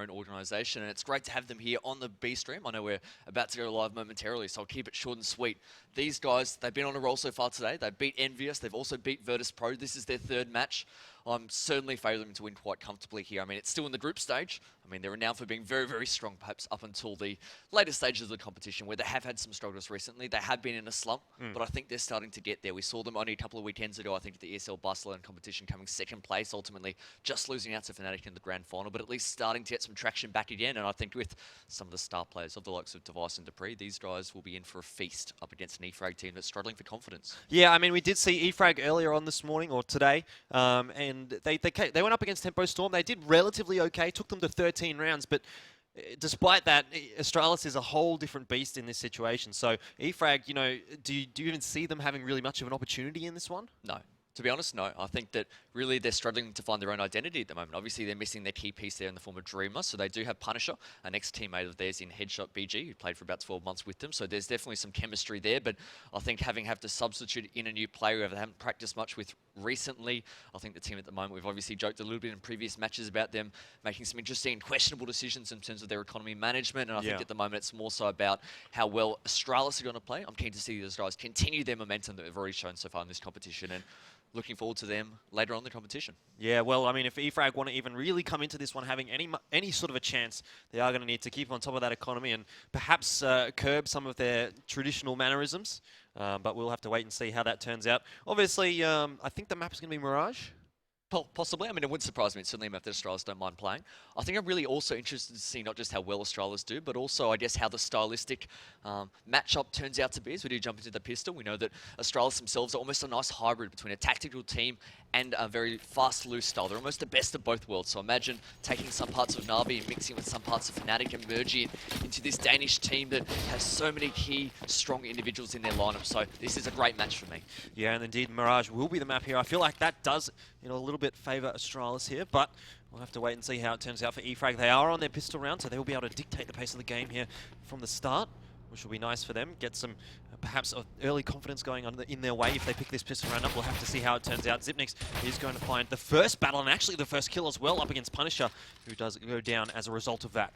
own organisation, and it's great to have them here on the B stream. I know we're about to go live momentarily, so I'll keep it short and sweet. These guys, they've been on a roll so far today. They beat Envious. They've also beat Virtus.Pro. This is their third match. I'm certainly favouring them to win quite comfortably here. I mean, it's still in the group stage. I mean, they're renowned for being very, very strong, perhaps up until the later stages of the competition, where they have had some struggles recently. They have been in a slump, but I think they're starting to get there. We saw them only a couple of weekends ago, I think, at the ESL Barcelona competition, coming second place, ultimately just losing out to Fnatic in the grand final, but at least starting to get some traction back again. And I think with some of the star players of the likes of Device and Dupree, these guys will be in for a feast up against an E-Frag team that's struggling for confidence. Yeah, I mean, we did see E-Frag earlier on this morning, or today, and they went up against Tempo Storm. They did relatively okay, took them to 13 rounds, but despite that, Astralis is a whole different beast in this situation. So E-Frag, you know, do you even see them having really much of an opportunity in this one? No. To be honest, no. I think that really they're struggling to find their own identity at the moment. Obviously, they're missing their key piece there in the form of Dreamer, so they do have Punisher, an ex-teammate of theirs in Headshot BG, who played for about 12 months with them, so there's definitely some chemistry there, but I think having to substitute in a new player who they haven't practiced much with recently, I think the team at the moment, we've obviously joked a little bit in previous matches about them making some interesting and questionable decisions in terms of their economy management, and I think at the moment it's more so about how well Astralis are going to play. I'm keen to see those guys continue their momentum that they've already shown so far in this competition, and looking forward to them later on in the competition. Yeah, well, I mean, if E-Frag want to even really come into this one having any sort of a chance, they are going to need to keep on top of that economy and perhaps curb some of their traditional mannerisms. But we'll have to wait and see how that turns out. Obviously, I think the map is going to be Mirage. Possibly. I mean, it wouldn't surprise me. It's certainly a map that Astralis don't mind playing. I think I'm really also interested to see not just how well Astralis do, but also, I guess, how the stylistic matchup turns out to be as we do jump into the pistol. We know that Astralis themselves are almost a nice hybrid between a tactical team and a very fast, loose style. They're almost the best of both worlds. So imagine taking some parts of Na'Vi and mixing with some parts of Fnatic and merging it into this Danish team that has so many key, strong individuals in their lineup. So this is a great match for me. Yeah, and indeed, Mirage will be the map here. I feel like that does, you know, a little bit favour Astralis here, but we'll have to wait and see how it turns out for E-Frag. They are on their pistol round, so they will be able to dictate the pace of the game here from the start, which will be nice for them. Get some, perhaps, early confidence going on in their way if they pick this pistol round up. We'll have to see how it turns out. Xyp9x is going to find the first battle, and actually the first kill as well, up against Punisher, who does go down as a result of that.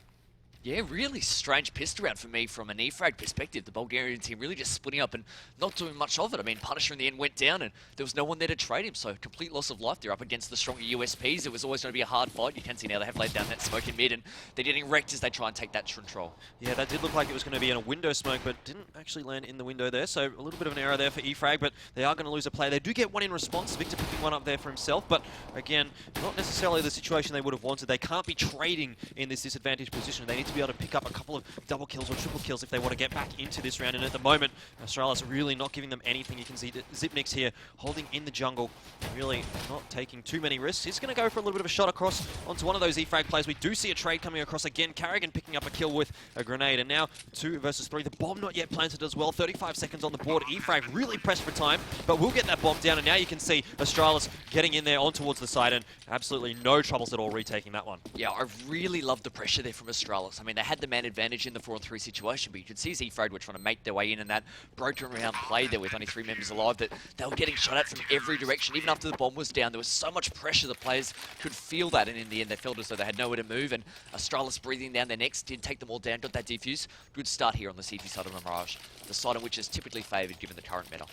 Yeah, really strange pistol round for me from an E-Frag perspective. The Bulgarian team really just splitting up and not doing much of it. I mean, Punisher in the end went down and there was no one there to trade him, so complete loss of life. They're up against the stronger USPs. It was always going to be a hard fight. You can see now they have laid down that smoke in mid and they're getting wrecked as they try and take that control. Yeah, that did look like it was going to be in a window smoke, but didn't actually land in the window there, so a little bit of an error there for E-Frag, but they are going to lose a play. They do get one in response, Victor picking one up there for himself, but again, not necessarily the situation they would have wanted. They can't be trading in this disadvantaged position. They need to be able to pick up a couple of double kills or triple kills if they want to get back into this round, and at the moment, Astralis are really not giving them anything. You can see Xyp9x here holding in the jungle, really not taking too many risks. He's going to go for a little bit of a shot across onto one of those E-Frag players. We do see a trade coming across again. Carrigan picking up a kill with a grenade, and now 2 versus 3. The bomb not yet planted as well. 35 seconds on the board. E-Frag really pressed for time, but we'll get that bomb down, and now you can see Astralis getting in there on towards the side, and absolutely no troubles at all retaking that one. Yeah, I really love the pressure there from Astralis. I mean, they had the man advantage in the 4-on-3 situation, but you could see as E-Frag were trying to make their way in, and that broken round play there with only 3 members alive, that they were getting shot at from every direction. Even after the bomb was down, there was so much pressure, the players could feel that, and in the end they felt as though they had nowhere to move, and Astralis breathing down their necks did take them all down, got that defuse. Good start here on the CT side of the Mirage, the side on which is typically favoured given the current meta.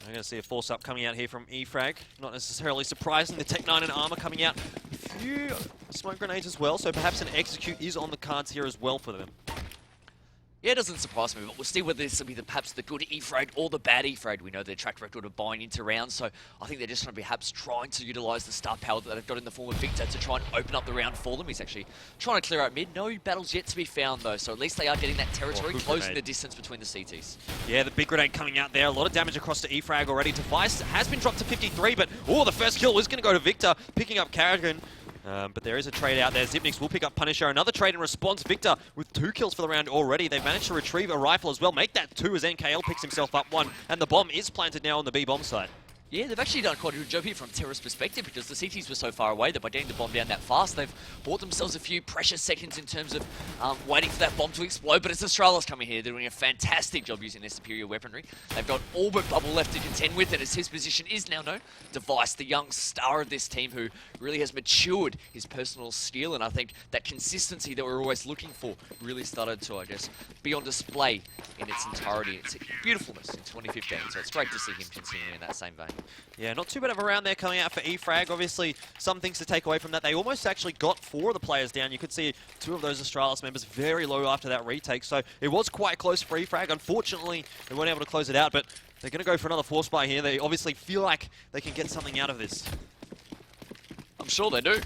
I'm going to see a force up coming out here from E-Frag. Not necessarily surprising. The Tech 9 and armor coming out. A few smoke grenades as well, so perhaps an execute is on the cards here as well for them. Yeah, it doesn't surprise me, but we'll see whether this will be perhaps the good E-Frag or the bad E-Frag. We know their track record of buying into rounds, so I think they're just going to be perhaps trying to utilise the star power that they've got in the form of Victor to try and open up the round for them. He's actually trying to clear out mid. No battles yet to be found, though, so at least they are getting that territory, closing the distance between the CTs. Yeah, the big grenade coming out there. A lot of damage across to E-Frag already. Device has been dropped to 53, but the first kill was going to go to Victor, picking up Carrigan. But there is a trade out there. Xyp9x will pick up Punisher. Another trade in response. Victor with 2 kills for the round already. They've managed to retrieve a rifle as well. Make that 2 as NKL picks himself up 1. And the bomb is planted now on the B bomb site. Yeah, they've actually done quite a good job here from Terra's perspective because the CTs were so far away that by getting the bomb down that fast, they've bought themselves a few precious seconds in terms of waiting for that bomb to explode. But it's Astralis coming here. They're doing a fantastic job using their superior weaponry. They've got all but Bubble left to contend with, and as his position is now known, Device, the young star of this team who really has matured his personal skill, and I think that consistency that we're always looking for really started to, I guess, be on display in its entirety. It's beautifulness in 2015, so it's great to see him continuing in that same vein. Yeah, not too bad of a round there coming out for E-Frag. Obviously, some things to take away from that. They almost actually got 4 of the players down. You could see 2 of those Astralis members very low after that retake. So it was quite close for E-Frag. Unfortunately, they weren't able to close it out, but they're going to go for another force buy here. They obviously feel like they can get something out of this. I'm sure they do.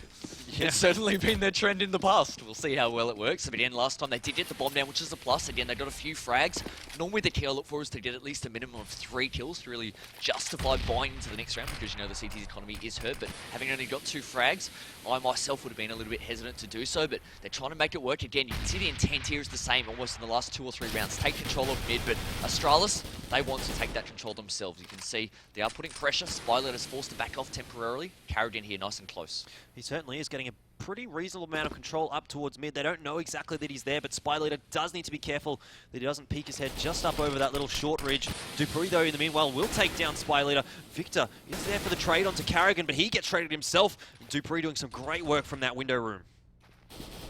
Yeah. It's certainly been their trend in the past. We'll see how well it works. But again, last time they did get the bomb down, which is a plus. Again, they got a few frags. Normally the key I look for is to get at least a minimum of 3 kills to really justify buying into the next round, because you know the CT's economy is hurt. But having only got 2 frags, I myself would have been a little bit hesitant to do so, but they're trying to make it work. Again, you can see the intent here is the same almost in the last 2 or 3 rounds. Take control of mid, but Astralis, they want to take that control themselves. You can see they are putting pressure. Spylet is forced to back off temporarily. Carrigan here nice and close. He certainly is getting a pretty reasonable amount of control up towards mid. They don't know exactly that he's there, but Spy Leader does need to be careful that he doesn't peek his head just up over that little short ridge. Dupree, though, in the meanwhile, will take down Spy Leader. Victor is there for the trade onto Carrigan, but he gets traded himself. Dupree doing some great work from that window room.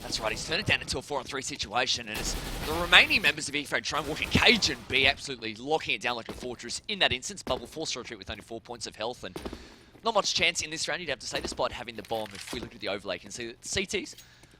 That's right, he's turned it down into a 4-on-3 situation, and it's the remaining members of E-Frag try and walk in cage and be absolutely locking it down like a fortress. In that instance, Bubble forced to retreat with only 4 points of health, and not much chance in this round, you'd have to say, despite having the bomb. If we look at the overlay, you can see that CTs,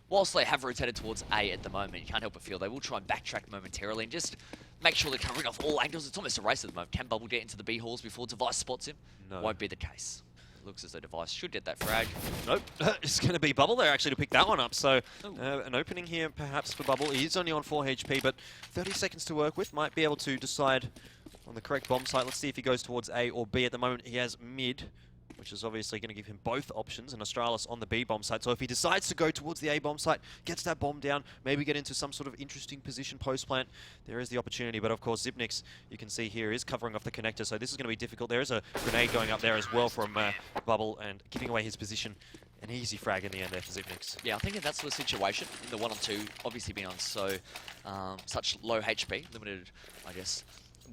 whilst they have rotated towards A at the moment, you can't help but feel they will try and backtrack momentarily and just make sure they're covering off all angles. It's almost a race at the moment. Can Bubble get into the B halls before Device spots him? No. Won't be the case. Looks as though Device should get that frag. Nope, it's going to be Bubble there actually to pick that one up. So an opening here perhaps for Bubble. He's only on 4 HP, but 30 seconds to work with. Might be able to decide on the correct bomb site. Let's see if he goes towards A or B. At the moment he has mid, which is obviously going to give him both options, and Astralis on the B bomb site. So if he decides to go towards the A bomb site, gets that bomb down, maybe get into some sort of interesting position post-plant, there is the opportunity. But of course, Zipnix, you can see here, is covering off the connector, so this is going to be difficult. There is a grenade going up there as well from Bubble, and giving away his position. An easy frag in the end there for Zipnix. Yeah, I think that's the situation in the 1-on-2, obviously being on such low HP, limited, I guess,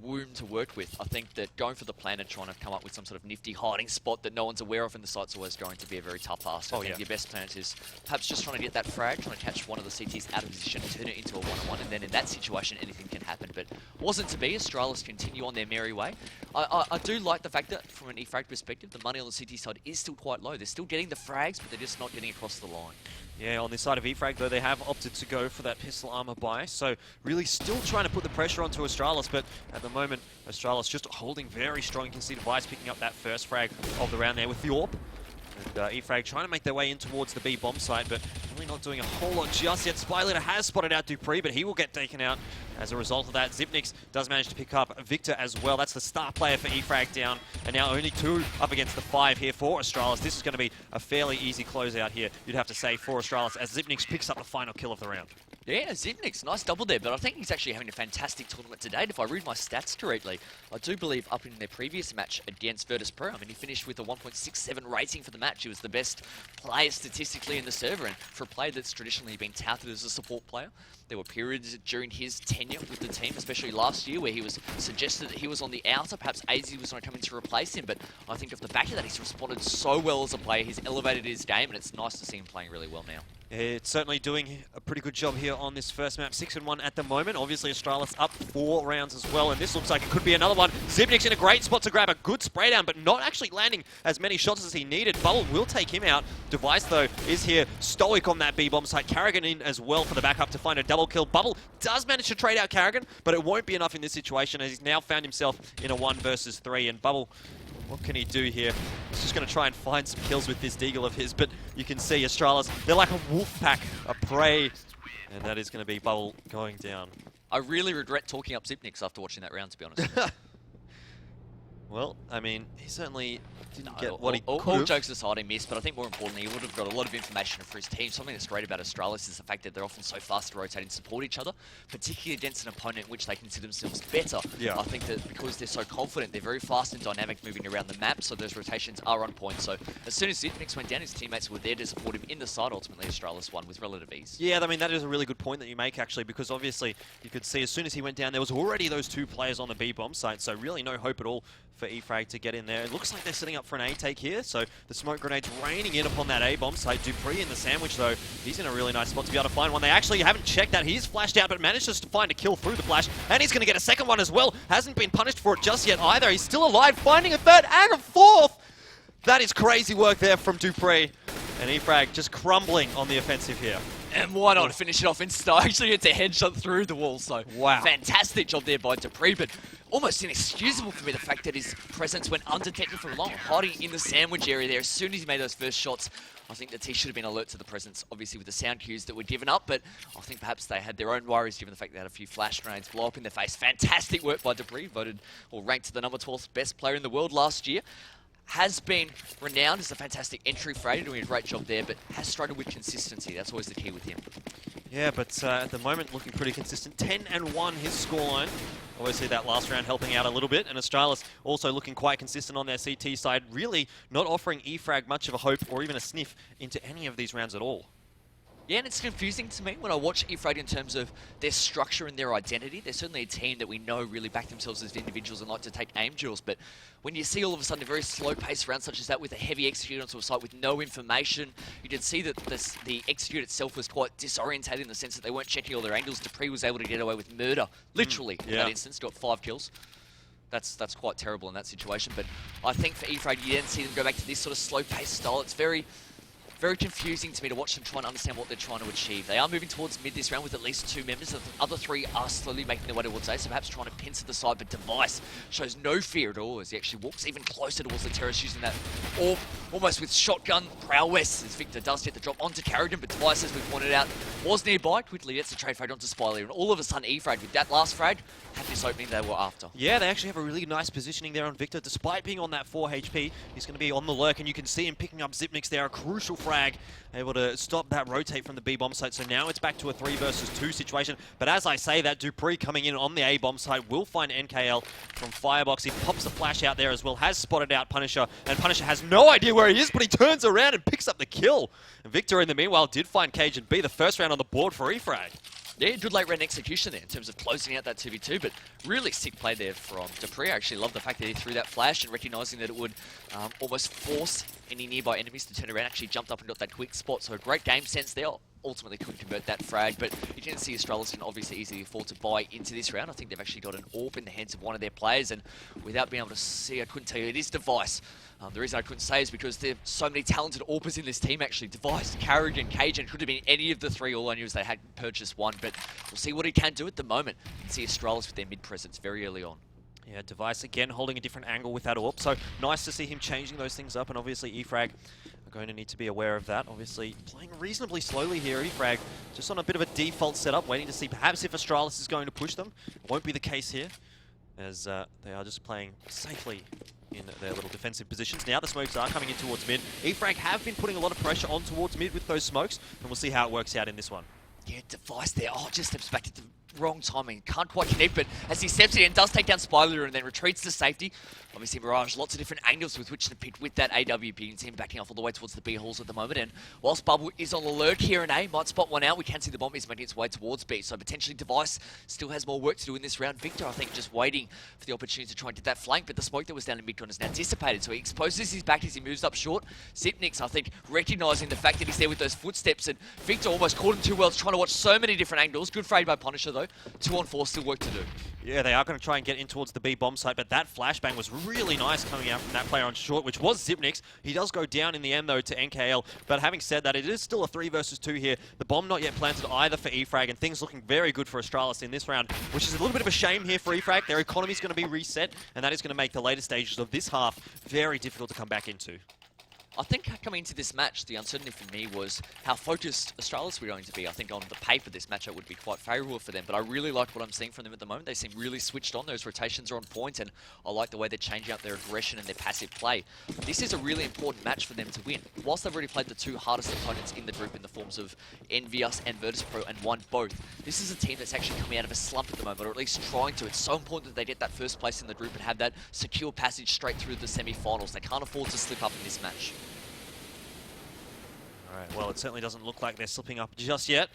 room to work with. I think that going for the plan and trying to come up with some sort of nifty hiding spot that no one's aware of in the site's always going to be a very tough ask. I think your best plan is perhaps just trying to get that frag, trying to catch one of the CTs out of position, turn it into a 1-on-1, and then in that situation anything can happen. But wasn't to be. Astralis continue on their merry way. I do like the fact that from an E-Frag perspective, the money on the CT side is still quite low. They're still getting the frags, but they're just not getting across the line. Yeah, on this side of E-Frag, though, they have opted to go for that pistol armor buy. So really still trying to put the pressure onto Astralis, but at the moment, Astralis just holding very strong. You can see Device picking up that first frag of the round there with the AWP. And E-Frag trying to make their way in towards the B bomb site, but really not doing a whole lot just yet. Spy Leader has spotted out Dupree, but he will get taken out as a result of that. Zipnix does manage to pick up Victor as well. That's the star player for E-Frag down, and now only 2 up against the 5 here for Astralis. This is going to be a fairly easy closeout here, you'd have to say, for Astralis, as Zipnix picks up the final kill of the round. Yeah, Zipnix, nice double there, but I think he's actually having a fantastic tournament to date. If I read my stats correctly, I do believe up in their previous match against Virtus.Pro, I mean, he finished with a 1.67 rating for the match. He was the best player statistically in the server, and for a player that's traditionally been touted as a support player, there were periods during his tenure with the team, especially last year, where he was suggested that he was on the outer. Perhaps AZ was going to come in to replace him, but I think off the back of that, he's responded so well as a player. He's elevated his game, and it's nice to see him playing really well now. It's certainly doing a pretty good job here on this first map. 6-1 at the moment. Obviously, Astralis up 4 rounds as well, and this looks like it could be another one. Zipnix in a great spot to grab a good spray down, but not actually landing as many shots as he needed. Bubble will take him out. Device, though, is here stoic on that B-bomb site. Carrigan in as well for the backup to find a double kill. Bubble does manage to trade out Carrigan, but it won't be enough in this situation, as he's now found himself in a 1 versus 3, and Bubble, what can he do here? He's just going to try and find some kills with this deagle of his, but you can see Astralis, they're like a wolf pack, a prey, and that is going to be Bubble going down. I really regret talking up Zipnix after watching that round, to be honest. Well, I mean, he certainly didn't No, get what he all could have. jokes aside, he missed, but I think more importantly, he would have got a lot of information for his team. Something that's great about Astralis is the fact that they're often so fast to rotate and support each other, particularly against an opponent in which they consider themselves better. Yeah. I think that because they're so confident, they're very fast and dynamic moving around the map, so those rotations are on point. So as soon as Zipnix went down, his teammates were there to support him in the side. Ultimately, Astralis won with relative ease. Yeah, I mean, that is a really good point that you make, actually, because obviously you could see as soon as he went down, there was already those 2 players on the B-bomb site, so really no hope at all for E-Frag to get in there. It looks like they're setting up for an A-take here, so the smoke grenade's raining in upon that A-bomb site. Dupree in the sandwich, though, he's in a really nice spot to be able to find one. They actually haven't checked that. He's flashed out, but manages to find a kill through the flash, and he's going to get a second one as well. Hasn't been punished for it just yet either. He's still alive, finding a third and a fourth! That is crazy work there from Dupree. And E-Frag just crumbling on the offensive here. And why not finish it off in style? Actually, it's a headshot through the wall, so wow. Fantastic job there by Dupree, but almost inexcusable for me the fact that his presence went undetected for long, hiding in the sandwich area there. As soon as he made those first shots, I think that he should have been alert to the presence, obviously with the sound cues that were given up, but I think perhaps they had their own worries given the fact they had a few flash grenades blow up in their face. Fantastic work by Dupree, voted or ranked the number 12th best player in the world last year. Has been renowned as a fantastic entry freighter, doing a great job there, but has struggled with consistency. That's always the key with him. Yeah, but at the moment looking pretty consistent. 10-1 his scoreline. Obviously that last round helping out a little bit, and Astralis also looking quite consistent on their CT side, really not offering E-Frag much of a hope or even a sniff into any of these rounds at all. Yeah, and it's confusing to me when I watch E-Frag in terms of their structure and their identity. They're certainly a team that we know really back themselves as individuals and like to take aim duels, but when you see all of a sudden a very slow-paced round such as that with a heavy execute onto a site with no information, you can see that the execute itself was quite disorientated in the sense that they weren't checking all their angles. Dupree was able to get away with murder, literally, in that instance, got 5 kills. That's quite terrible in that situation, but I think for E-Frag, you then see them go back to this sort of slow-paced style. It's very confusing to me to watch them try and understand what they're trying to achieve. They are moving towards mid this round with at least 2 members. The other 3 are slowly making their way towards A, so perhaps trying to pincer the side, but Device shows no fear at all as he actually walks even closer towards the terrace using that orb, almost with shotgun prowess, as Victor does get the drop onto Carrigan, but Device, as we pointed out, was nearby, quickly gets the trade frag onto Spyler, and all of a sudden E-Frag, with that last frag, had this opening they were after. Yeah, they actually have a really nice positioning there on Victor. Despite being on that 4 HP, he's going to be on the lurk, and you can see him picking up Zipnix there, a crucial frag, able to stop that rotate from the B-bomb site. So now it's back to a 3 versus 2 situation. But as I say that, Dupree coming in on the A-bomb site will find NKL from Firebox. He pops the flash out there as well, has spotted out Punisher, and Punisher has no idea where he is, but he turns around and picks up the kill. And Victor, in the meanwhile, did find Cage and B, the first round on the board for E-Frag. Yeah, good late round execution there in terms of closing out that 2v2, but really sick play there from Dupree. I actually love the fact that he threw that flash and recognising that it would almost force any nearby enemies to turn around, actually jumped up and got that quick spot. So a great game sense there. Ultimately couldn't convert that frag, but you can see Astralis can obviously easily afford to buy into this round. I think they've actually got an AWP in the hands of one of their players, and without being able to see, I couldn't tell you, it is Device. The reason I couldn't say is because there are so many talented AWPers in this team actually. Device, Carrigan, Cajun, could have been any of the 3. All I knew is they had purchased one, but we'll see what he can do at the moment. You can see Astralis with their mid-presence very early on. Yeah, Device again holding a different angle with that AWP, so nice to see him changing those things up, and obviously E-Frag are going to need to be aware of that. Obviously playing reasonably slowly here, E-Frag just on a bit of a default setup, waiting to see perhaps if Astralis is going to push them. It won't be the case here, as they are just playing safely in their little defensive positions. Now the smokes are coming in towards mid. E-Frag have been putting a lot of pressure on towards mid with those smokes, and we'll see how it works out in this one. Yeah, Device there. Oh, just steps back at the wrong timing. Can't quite connect, but as he steps in, does take down Spyler and then retreats to safety. Obviously, Mirage, lots of different angles with which to pick with that AWP. You can see him backing off all the way towards the B halls at the moment. And whilst Bubble is on the lurk here in A, might spot one out. We can see the bomb is making its way towards B. So potentially Device still has more work to do in this round. Victor, I think, just waiting for the opportunity to try and get that flank. But the smoke that was down in mid-con is now dissipated. So he exposes his back as he moves up short. Zipnix, I think, recognising the fact that he's there with those footsteps. And Victor almost caught him too well. He's trying to watch so many different angles. Good fade by Punisher, though. 2-on-4, still work to do. Yeah, they are going to try and get in towards the B bomb site, but that flashbang was really nice coming out from that player on short, which was Zipnix. He does go down in the end, though, to NKL. But having said that, it is still a 3 versus 2 here. The bomb not yet planted either for E-Frag, and things looking very good for Astralis in this round, which is a little bit of a shame here for E-Frag. Their economy is going to be reset, and that is going to make the later stages of this half very difficult to come back into. I think coming into this match, the uncertainty for me was how focused Astralis were going to be. I think on the paper, this matchup would be quite favourable for them, but I really like what I'm seeing from them at the moment. They seem really switched on. Those rotations are on point, and I like the way they're changing up their aggression and their passive play. This is a really important match for them to win. Whilst they've already played the two hardest opponents in the group in the forms of Envious and Virtus.Pro and won both, this is a team that's actually coming out of a slump at the moment, or at least trying to. It's so important that they get that first place in the group and have that secure passage straight through the semi-finals. They can't afford to slip up in this match. Alright, well, it certainly doesn't look like they're slipping up just yet.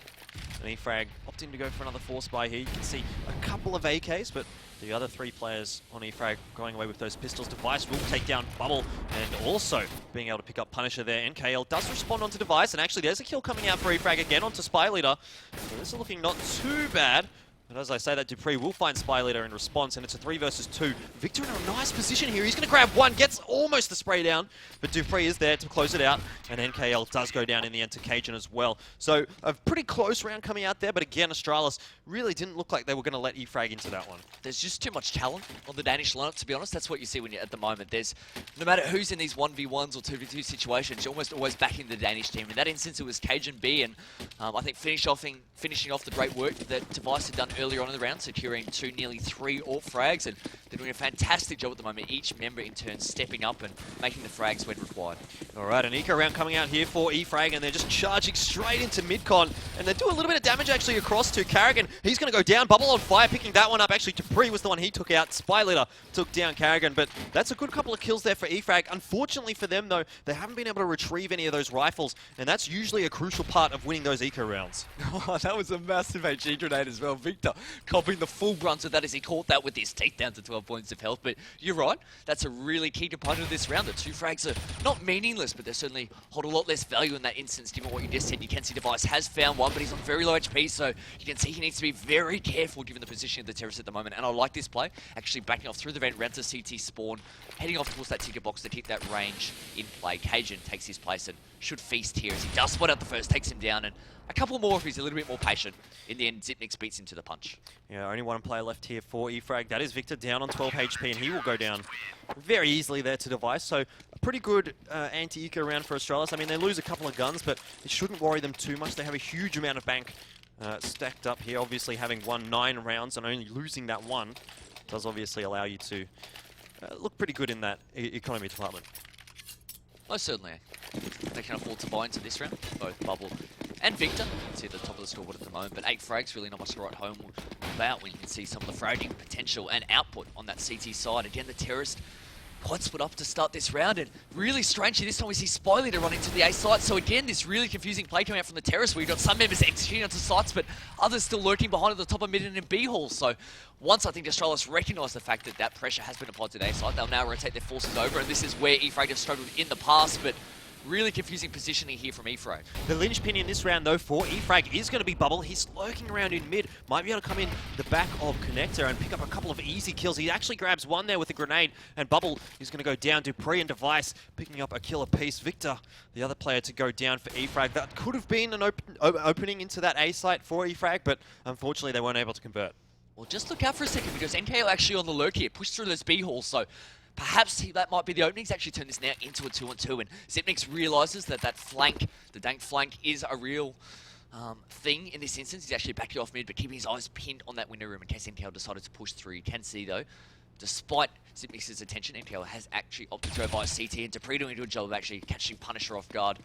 And E-Frag opting to go for another force buy here. You can see a couple of AKs, but the other three players on E-Frag going away with those pistols. Device will take down Bubble, and also being able to pick up Punisher there. NKL does respond onto Device, and actually there's a kill coming out for E-Frag again onto Spy Leader. So this is looking not too bad. But as I say that, Dupree will find Spy Leader in response, and it's a 3 versus 2. Victor in a nice position here. He's going to grab one, gets almost the spray down, but Dupree is there to close it out, and NKL does go down in the end to Cajun as well. So a pretty close round coming out there, but again, Astralis really didn't look like they were going to let E-Frag into that one. There's just too much talent on the Danish lineup, to be honest. That's what you see when you're at the moment. There's, no matter who's in these 1v1s or 2v2 situations, you're almost always backing the Danish team. In that instance, it was Cajun B, and I think finishing off the great work that Device had done earlier on in the round, securing nearly three AWP frags, and they're doing a fantastic job at the moment. Each member in turn stepping up and making the frags when required. Alright, an eco round coming out here for E-Frag, and they're just charging straight into mid-con, and they do a little bit of damage actually across to Carrigan. He's going to go down, Bubble on fire, picking that one up. Actually, Dupree was the one he took out. Spy Leader took down Carrigan, but that's a good couple of kills there for E-Frag. Unfortunately for them though, they haven't been able to retrieve any of those rifles, and that's usually a crucial part of winning those eco rounds. Oh, that was a massive HE grenade as well. Victor copping the full brunt of that as he caught that with his teeth down to 12 points of health. But you're right, that's a really key component of this round. The two frags are not meaningless, but they certainly hold a lot less value in that instance, given what you just said. You can see Device has found one, but he's on very low HP, so you can see he needs to be very careful given the position of the terrorists at the moment. And I like this play, actually backing off through the vent, round to CT spawn, heading off towards that ticket box to keep that range in play. Cajun takes his place and should feast here as he does spot out the first, takes him down, and a couple more if he's a little bit more patient. In the end, Zipnix beats him to the punch. Yeah, only one player left here for E-Frag. That is Victor down on 12 HP, and he will go down very easily there to Device. So a pretty good anti-eco round for Astralis. I mean, they lose a couple of guns, but it shouldn't worry them too much. They have a huge amount of bank stacked up here. Obviously, having won 9 rounds and only losing that one does obviously allow you to look pretty good in that economy department. Most certainly. They can afford to buy into this round, both Bubble and Victor. You can see at the top of the scoreboard at the moment, but 8 frags, really not much to write home about when you can see some of the fragging potential and output on that CT side. Again, the terrorist quite split up to start this round, and really strangely this time we see Spy Leader running to the A site. So again, this really confusing play coming out from the terrorist where you've got some members executing onto sites, but others still lurking behind at the top of mid and in B hall. So once I think Astralis recognise the fact that that pressure has been applied to the A site, they'll now rotate their forces over, and this is where E-Frag have struggled in the past, but really confusing positioning here from E-Frag. The linchpin in this round, though, for E-Frag is going to be Bubble. He's lurking around in mid. Might be able to come in the back of Connector and pick up a couple of easy kills. He actually grabs one there with a grenade, and Bubble is going to go down. Dupree and Device picking up a killer piece. Victor, the other player to go down for E-Frag. That could have been an opening into that A site for E-Frag, but unfortunately they weren't able to convert. Well, just look out for a second, because NKL actually on the lurk here, pushed through those B halls, so perhaps that might be the opening. He's actually turned this now into a 2-on-2, and Zipnix realises that that flank, the dank flank, is a real thing in this instance. He's actually backed off mid, but keeping his eyes pinned on that window room in case NKL decided to push through. You can see, though, despite Zipnix's attention, NKL has actually opted to go by CT, and Dupree doing a good job of actually catching Punisher off guard.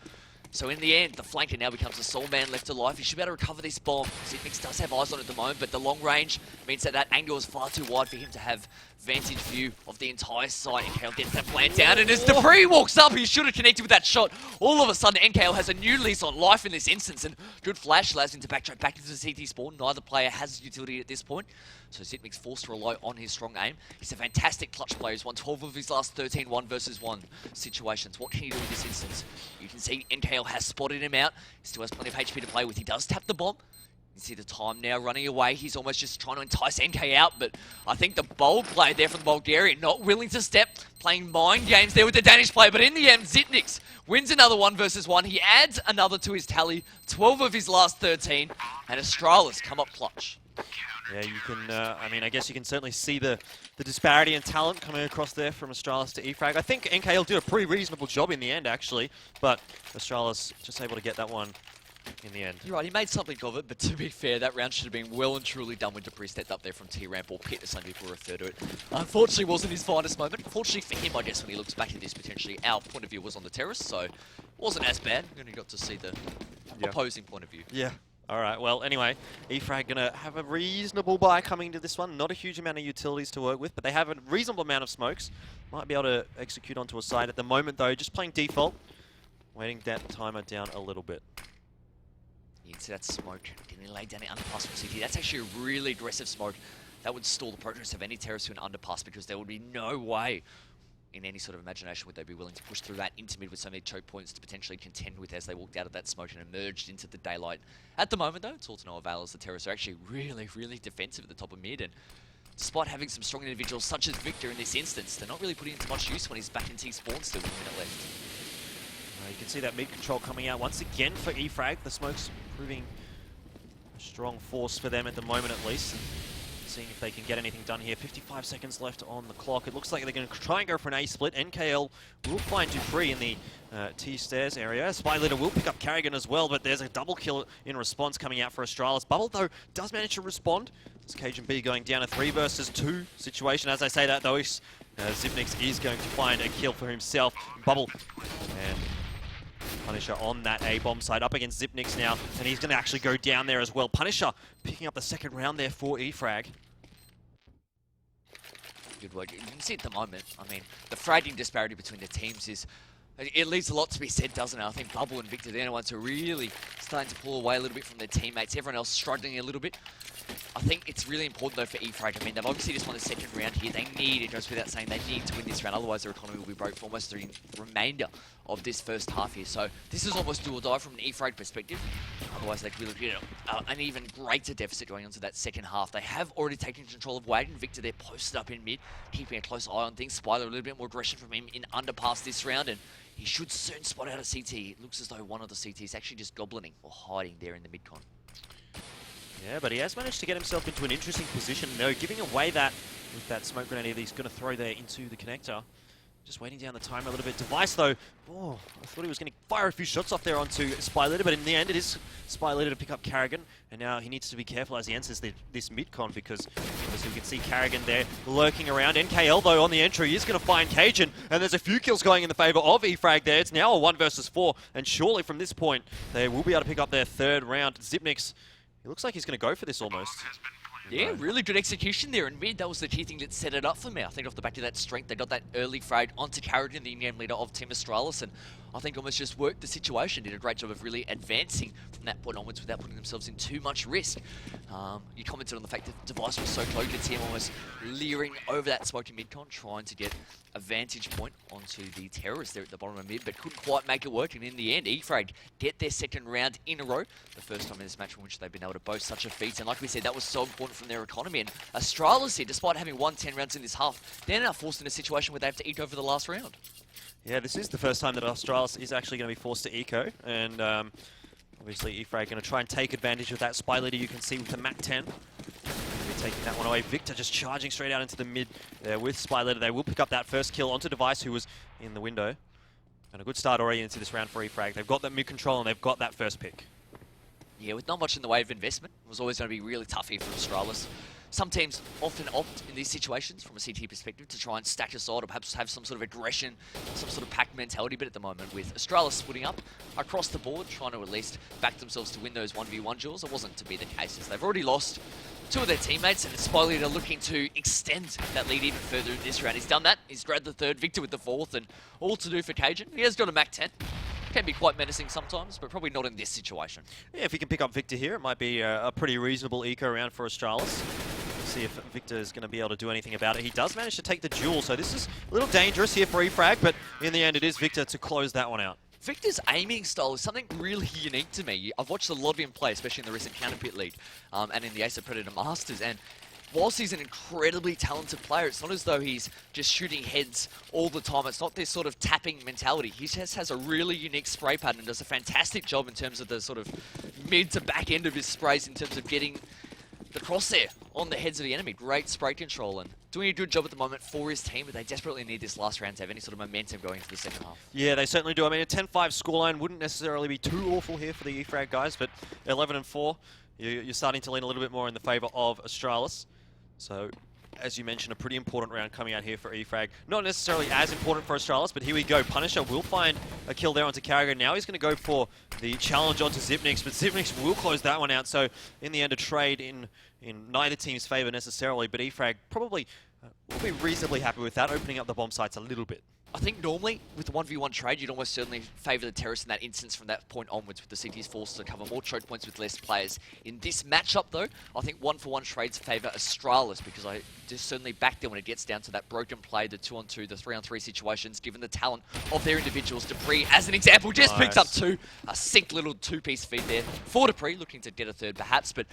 So in the end, the flanker now becomes the sole man left alive. He should be able to recover this bomb. Zipnix does have eyes on it at the moment, but the long range means that that angle is far too wide for him to have vantage view of the entire site. NKL gets that plant down, and as Dupree walks up, he should have connected with that shot. All of a sudden, NKL has a new lease on life in this instance, and good flash allows him to backtrack back into the CT spawn. Neither player has utility at this point, so Zipnix forced to rely on his strong aim. He's a fantastic clutch player. He's won 12 of his last 13 1-versus-1 situations. What can he do in this instance? You can see NKL has spotted him out. He still has plenty of HP to play with. He does tap the bomb. You can see the time now running away. He's almost just trying to entice NK out, but I think the bold play there from the Bulgarian, not willing to step, playing mind games there with the Danish player, but in the end, Zipnix wins another 1-versus-1. He adds another to his tally, 12 of his last 13, and Astralis come up clutch. Yeah, you can, I mean, I guess you can certainly see the disparity in talent coming across there from Astralis to E-Frag. I think NKL did a pretty reasonable job in the end, actually, but Astralis just able to get that one in the end. You're right, he made something of it, but to be fair, that round should have been well and truly done when Dupree stepped up there from T-Ramp, or Pit, as some people refer to it. Unfortunately, wasn't his finest moment. Fortunately for him, I guess, when he looks back at this, potentially, our point of view was on the terrace, so wasn't as bad. We only got to see the opposing point of view. Yeah. All right, well, anyway, E-Frag going to have a reasonable buy coming into this one. Not a huge amount of utilities to work with, but they have a reasonable amount of smokes. Might be able to execute onto a side at the moment, though. Just playing default, waiting that timer down a little bit. You can see that smoke. Didn't he lay down the underpass from CT? That's actually a really aggressive smoke. That would stall the progress of any terrace to an underpass, because there would be no way in any sort of imagination would they be willing to push through that into mid with so many choke points to potentially contend with as they walked out of that smoke and emerged into the daylight. At the moment, though, it's all to no avail as the terrace are actually really, really defensive at the top of mid, and despite having some strong individuals such as Victor in this instance, they're not really putting into much use when he's back in T spawn still with a minute left. You can see that mid control coming out once again for E-Frag. The smoke's proving a strong force for them at the moment, at least. And seeing if they can get anything done here. 55 seconds left on the clock. It looks like they're going to try and go for an A split. NKL will find Dupree in the T-stairs area. Spy Leader will pick up Carrigan as well, but there's a double kill in response coming out for Astralis. Bubble, though, does manage to respond. It's Cajun B going down a 3 versus 2 situation. As I say that, though, Zipnix is going to find a kill for himself. Bubble and Punisher on that A-bomb side up against Zipnix now, and he's going to actually go down there as well. Punisher picking up the second round there for E-Frag. Good work. You can see at the moment, I mean, the fragging disparity between the teams is, it leaves a lot to be said, doesn't it? I think Bubble and Victor, they're the ones who are really starting to pull away a little bit from their teammates. Everyone else struggling a little bit. I think it's really important, though, for E-Frag. I mean, they've obviously just won the second round here. They need, it goes without saying, they need to win this round. Otherwise, their economy will be broke for almost the remainder of this first half here. So this is almost do or die from an E-Frag perspective. Otherwise, they could be looking at an even greater deficit going into that second half. They have already taken control of Wagon. Victor, they're posted up in mid, keeping a close eye on things. Spider, a little bit more aggression from him in underpass this round, and he should soon spot out a CT. It looks as though one of the CTs is actually just goblining or hiding there in the mid-con. Yeah, but he has managed to get himself into an interesting position. No, giving away that with that smoke grenade that he's going to throw there into the connector. Just waiting down the timer a little bit. Device, though, oh, I thought he was going to fire a few shots off there onto Spy Leader, but in the end, it is Spy Leader to pick up Carrigan, and now he needs to be careful as he enters this mid-con, because as you can see Carrigan there lurking around. NKL, though, on the entry is going to find Cajun, and there's a few kills going in the favor of E-Frag there. It's now a 1 versus 4, and surely from this point, they will be able to pick up their third round. Zipnix, he looks like he's going to go for this almost. Yeah, really good execution there in mid. That was the key thing that set it up for me. I think off the back of that strength, they got that early frag onto Carrigan, the in-game leader of Team Astralis, and I think almost just worked the situation. Did a great job of really advancing from that point onwards without putting themselves in too much risk. You commented on the fact that Device was so close. You could see him almost leering over that smoking mid-con, trying to get a vantage point onto the terrorists there at the bottom of mid, but couldn't quite make it work. And in the end, E-Frag get their second round in a row. The first time in this match in which they've been able to boast such a feat. And like we said, that was so important from their economy. And Astralis here, despite having won 10 rounds in this half, they're now forced in a situation where they have to eke over the last round. Yeah, this is the first time that Astralis is actually going to be forced to eco, and obviously E-Frag going to try and take advantage of that Spy Leader you can see with the Mac 10. Taking that one away. Victor just charging straight out into the mid there with Spy Leader. They will pick up that first kill onto Device, who was in the window. And a good start already into this round for E-Frag. They've got that mid control and they've got that first pick. Yeah, with not much in the way of investment, it was always going to be really tough here for Astralis. Some teams often opt in these situations from a CT perspective to try and stack aside or perhaps have some sort of aggression, some sort of pack mentality, but at the moment with Astralis splitting up across the board, trying to at least back themselves to win those 1v1 duels, it wasn't to be the case as they've already lost two of their teammates, and Spy Leader looking to extend that lead even further in this round. He's done that, he's grabbed the third, Victor with the fourth, and all to do for Cajun. He has got a Mac 10. Can be quite menacing sometimes, but probably not in this situation. Yeah, if he can pick up Victor here, it might be a pretty reasonable eco round for Astralis. See if Victor is going to be able to do anything about it. He does manage to take the duel, so this is a little dangerous here for E-Frag, but in the end it is Victor to close that one out. Victor's aiming style is something really unique to me. I've watched a lot of him play, especially in the recent Counterpit League and in the Ace of Predator Masters, and whilst he's an incredibly talented player, it's not as though he's just shooting heads all the time. It's not this sort of tapping mentality. He just has a really unique spray pattern and does a fantastic job in terms of the sort of mid to back end of his sprays in terms of getting the crosshair on the heads of the enemy. Great spray control and doing a good job at the moment for his team, but they desperately need this last round to have any sort of momentum going into the second half. Yeah, they certainly do. I mean, a 10-5 scoreline wouldn't necessarily be too awful here for the E-Frag guys, but 11-4, you're starting to lean a little bit more in the favour of Astralis. So, as you mentioned, a pretty important round coming out here for E-Frag. Not necessarily as important for Astralis, but here we go. Punisher will find a kill there onto Carragher. Now he's going to go for the challenge onto Zipnix, but Zipnix will close that one out. So, in the end, a trade in neither team's favour necessarily, but E-Frag probably will be reasonably happy with that, opening up the bomb sites a little bit. I think normally, with the 1v1 trade, you'd almost certainly favour the terrorists in that instance from that point onwards, with the CTs forced to cover more choke points with less players. In this matchup, though, I think 1-for-1 trades favour Astralis, because I just certainly back them when it gets down to that broken play, the 2-on-2, the 3-on-3 situations, given the talent of their individuals. Dupree, as an example, just picked up two. A sick little two-piece feed there for Dupree, looking to get a third perhaps, but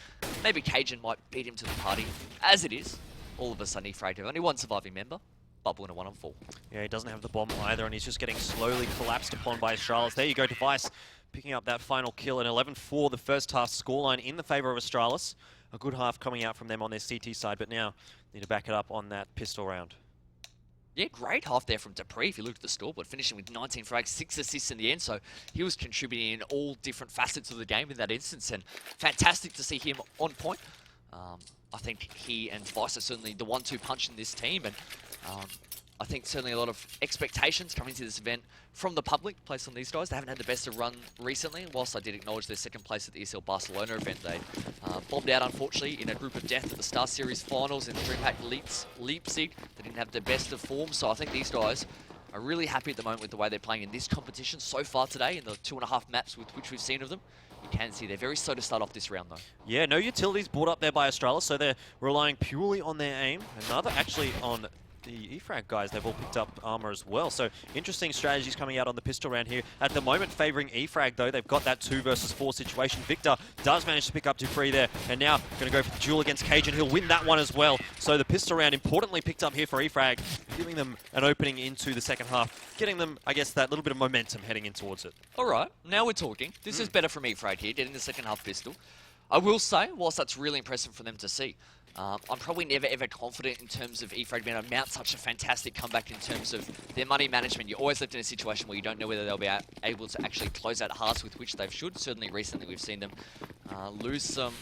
maybe Cajun might beat him to the party. As it is, all of a sudden, E-Frag have only one surviving member. Bubble in a 1-on-4. Yeah, he doesn't have the bomb either, and he's just getting slowly collapsed upon by Astralis. There you go, Device picking up that final kill, and 11-4, the first half scoreline in the favour of Astralis. A good half coming out from them on their CT side, but now need to back it up on that pistol round. Yeah, great half there from Dupree if you look at the scoreboard, finishing with 19 frags, 6 assists in the end, so he was contributing in all different facets of the game in that instance, and fantastic to see him on point. I think he and Vice are certainly the 1-2 punch in this team, and I think certainly a lot of expectations coming to this event from the public placed on these guys. They haven't had the best of run recently, whilst I did acknowledge their second place at the ESL Barcelona event. They bombed out, unfortunately, in a group of death at the Star Series finals in DreamHack Leipzig. They didn't have the best of form, so I think these guys are really happy at the moment with the way they're playing in this competition so far today, in the 2.5 maps with which we've seen of them. You can see they're very slow to start off this round, though. Yeah, no utilities brought up there by Astralis, so they're relying purely on their aim. Another actually on the E-Frag guys, they've all picked up armor as well. So interesting strategies coming out on the pistol round here. At the moment favouring E-Frag though, they've got that 2 versus 4 situation. Victor does manage to pick up Dupree there, and now going to go for the duel against Cajun. He'll win that one as well. So the pistol round importantly picked up here for E-Frag, giving them an opening into the second half, getting them, I guess, that little bit of momentum heading in towards it. All right, now we're talking. This is better from E-Frag here, getting the second half pistol. I will say, whilst that's really impressive for them to see, I'm probably never ever confident in terms of E-Frag being able to mount such a fantastic comeback in terms of their money management. You're always left in a situation where you don't know whether they'll be able to actually close out hearts with which they should. Certainly recently we've seen them lose some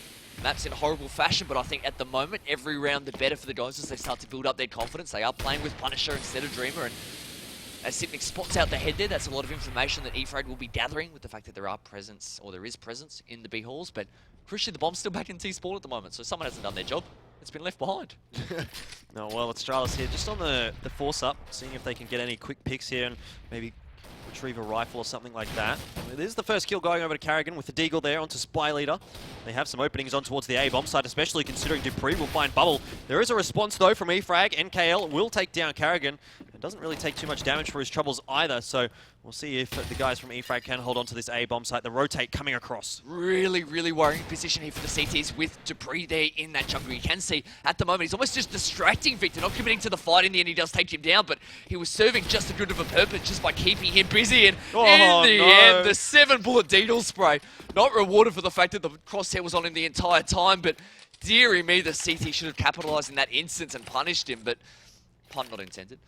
maps in horrible fashion, but I think at the moment, every round the better for the guys as they start to build up their confidence. They are playing with Punisher instead of Dreamer, and as Zipnix spots out the head there, that's a lot of information that E-Frag will be gathering with the fact that there is presence in the B halls, but crucially the bomb's still back in T-Spawn at the moment, so someone hasn't done their job. It's been left behind. No, well, it's Astralis here, just on the force up, seeing if they can get any quick picks here and maybe retrieve a rifle or something like that. This is the first kill going over to Carrigan with the Deagle there onto Spy Leader. They have some openings on towards the A-bomb side, especially considering Dupree will find Bubble. There is a response though from E-Frag. NKL will take down Carrigan. It doesn't really take too much damage for his troubles either, so we'll see if the guys from E-Frag can hold on to this A-bomb site. The rotate coming across. Really, really worrying position here for the CTs with Dupree there in that jungle. You can see at the moment he's almost just distracting Victor, not committing to the fight. In the end he does take him down, but he was serving just as good of a purpose just by keeping him busy, and in the end the 7-bullet Deedle spray not rewarded for the fact that the crosshair was on him the entire time, but dearie me, the CT should have capitalised in that instance and punished him, but pun not intended.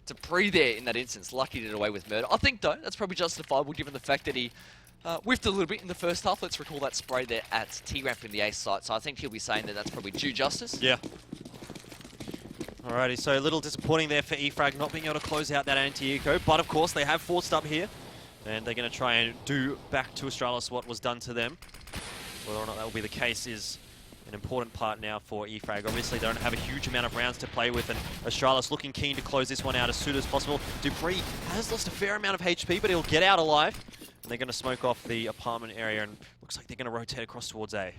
Dupree there in that instance, lucky to get away with murder. I think though, that's probably justifiable given the fact that he whiffed a little bit in the first half. Let's recall that spray there at T-Ramp in the ace site, so I think he'll be saying that that's probably due justice. Yeah. Alrighty, so a little disappointing there for E-Frag not being able to close out that anti-eco, but of course they have forced up here, and they're going to try and do back to Astralis what was done to them. Whether or not that will be the case is an important part now for E-Frag. Obviously, they don't have a huge amount of rounds to play with, and Astralis looking keen to close this one out as soon as possible. Dupree has lost a fair amount of HP, but he'll get out alive. And they're going to smoke off the apartment area, and looks like they're going to rotate across towards A.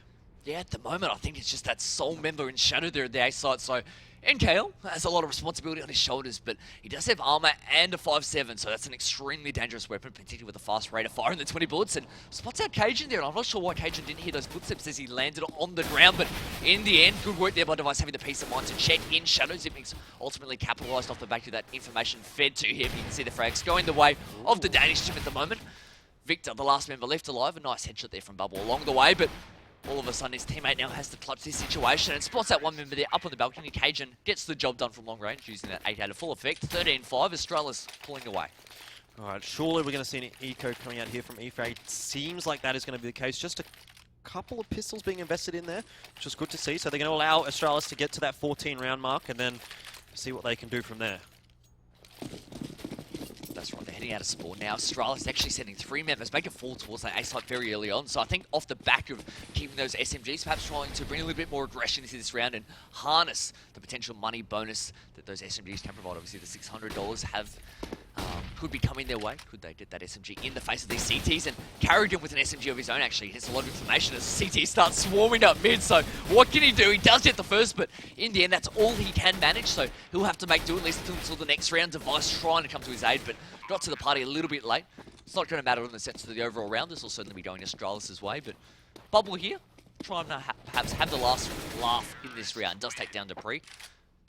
Yeah, at the moment, I think it's just that sole member in Shadow there at the A site, so NKL has a lot of responsibility on his shoulders, but he does have armor and a 5.7, so that's an extremely dangerous weapon, particularly with a fast rate of fire in the 20 bullets, and spots out Cajun there, and I'm not sure why Cajun didn't hear those footsteps as he landed on the ground, but in the end, good work there by Device having the peace of mind to check in Shadow. Zipnix ultimately capitalised off the back of that information fed to him. You can see the frags going the way of the Danish team at the moment. Victor, the last member left alive, a nice headshot there from Bubble along the way, but all of a sudden his teammate now has to clutch this situation and spots that one member there up on the balcony. Cajun gets the job done from long range using that 8 out of full effect. 13-5, Astralis pulling away. All right, surely we're going to see an eco coming out here from E-Frag. Seems like that is going to be the case. Just a couple of pistols being invested in there, which is good to see. So they're going to allow Astralis to get to that 14-round mark and then see what they can do from there. That's right, they're heading out of spawn now. Astralis actually sending 3 members, make a fall towards that A site very early on. So I think off the back of keeping those SMGs, perhaps trying to bring a little bit more aggression into this round and harness the potential money bonus that those SMGs can provide. Obviously the $600 have could be coming their way. Could they get that SMG in the face of these CTs? And Carrigan with an SMG of his own actually hits a lot of information as CT starts swarming up mid. So what can he do? He does get the first, but in the end that's all he can manage. So he'll have to make do at least until the next round. Device trying to come to his aid, but got to the party a little bit late. It's not going to matter in the sense of the overall round. This will certainly be going Astralis' way, but Bubble here, trying to perhaps have the last laugh in this round. Does take down Dupree,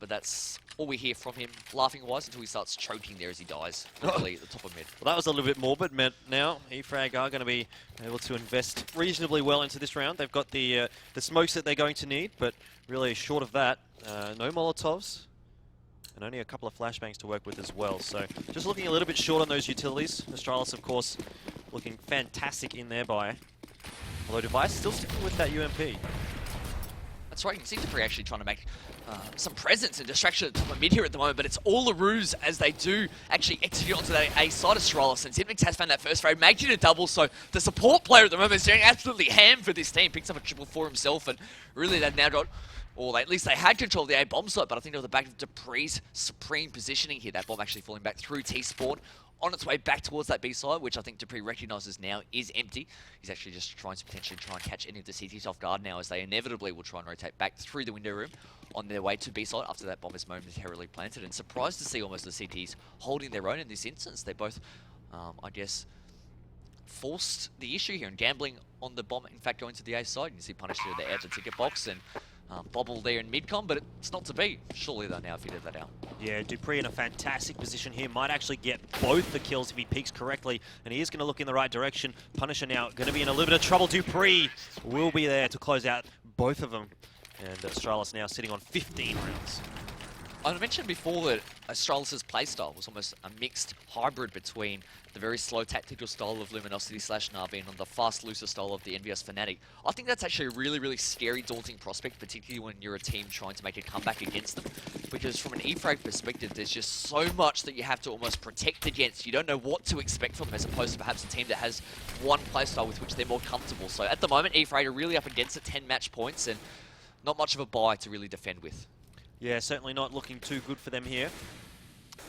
but that's all we hear from him, laughing-wise, until he starts choking there as he dies, literally at the top of mid. Well, that was a little bit morbid, but now E-Frag are going to be able to invest reasonably well into this round. They've got the smokes that they're going to need, but really short of that, no Molotovs, and only a couple of flashbangs to work with as well. So just looking a little bit short on those utilities. Astralis, of course, looking fantastic in their buy. Although Device still sticking with that UMP. That's right, you can see Dupree actually trying to make some presence and distraction at the top of mid here at the moment, but it's all a ruse as they do actually execute onto that A side of Astralis, and Zipnix has found that first frame, making it a double, so the support player at the moment is doing absolutely ham for this team, picks up a triple for himself, and really they've now got, or at least they had control of the A bomb site, but I think on the back of Dupree's supreme positioning here, that bomb actually falling back through T-Spawn, on its way back towards that B side, which I think Dupree recognises now is empty. He's actually just trying to potentially try and catch any of the CTs off guard now, as they inevitably will try and rotate back through the window room on their way to B side after that bomb is momentarily planted. And surprised to see almost the CTs holding their own in this instance. They both, I guess, forced the issue here and gambling on the bomb, in fact, going to the A side. You can see Punisher there at the ticket box and Bobble there in mid-com, but it's not to be. Surely they'll now figured that out. Yeah, Dupree in a fantastic position here. Might actually get both the kills if he peeks correctly, and he is going to look in the right direction. Punisher now going to be in a little bit of trouble. Dupree will be there to close out both of them. And Astralis now sitting on 15 rounds. I mentioned before that Astralis' playstyle was almost a mixed hybrid between the very slow tactical style of Luminosity / Na'Vi and the fast looser style of the Envious Fnatic. I think that's actually a really, really scary, daunting prospect, particularly when you're a team trying to make a comeback against them. Because from an E-Frag perspective, there's just so much that you have to almost protect against. You don't know what to expect from them, as opposed to perhaps a team that has one playstyle with which they're more comfortable. So at the moment, E-Frag are really up against it, 10 match points, and not much of a buy to really defend with. Yeah, certainly not looking too good for them here.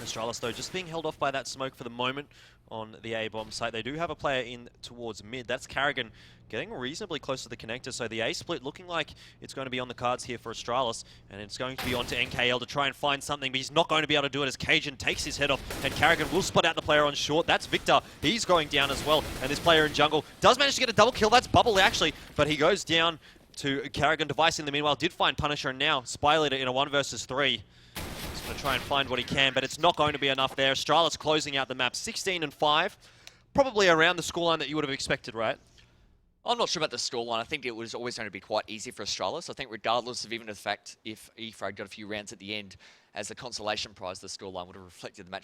Astralis, though, just being held off by that smoke for the moment on the A-bomb site. They do have a player in towards mid. That's Carrigan getting reasonably close to the connector. So the A-split looking like it's going to be on the cards here for Astralis. And it's going to be on to NKL to try and find something. But he's not going to be able to do it as Cajun takes his head off. And Carrigan will spot out the player on short. That's Victor. He's going down as well. And this player in jungle does manage to get a double kill. That's Bubble, actually. But he goes down to Carrigan. Device in the meanwhile did find Punisher, and now Spy Leader in a 1 versus 3. He's going to try and find what he can, but it's not going to be enough there. Astralis closing out the map 16-5. Probably around the scoreline that you would have expected, right? I'm not sure about the scoreline. I think it was always going to be quite easy for Astralis. I think regardless of even the fact if E-Frag got a few rounds at the end as a consolation prize, the scoreline would have reflected the match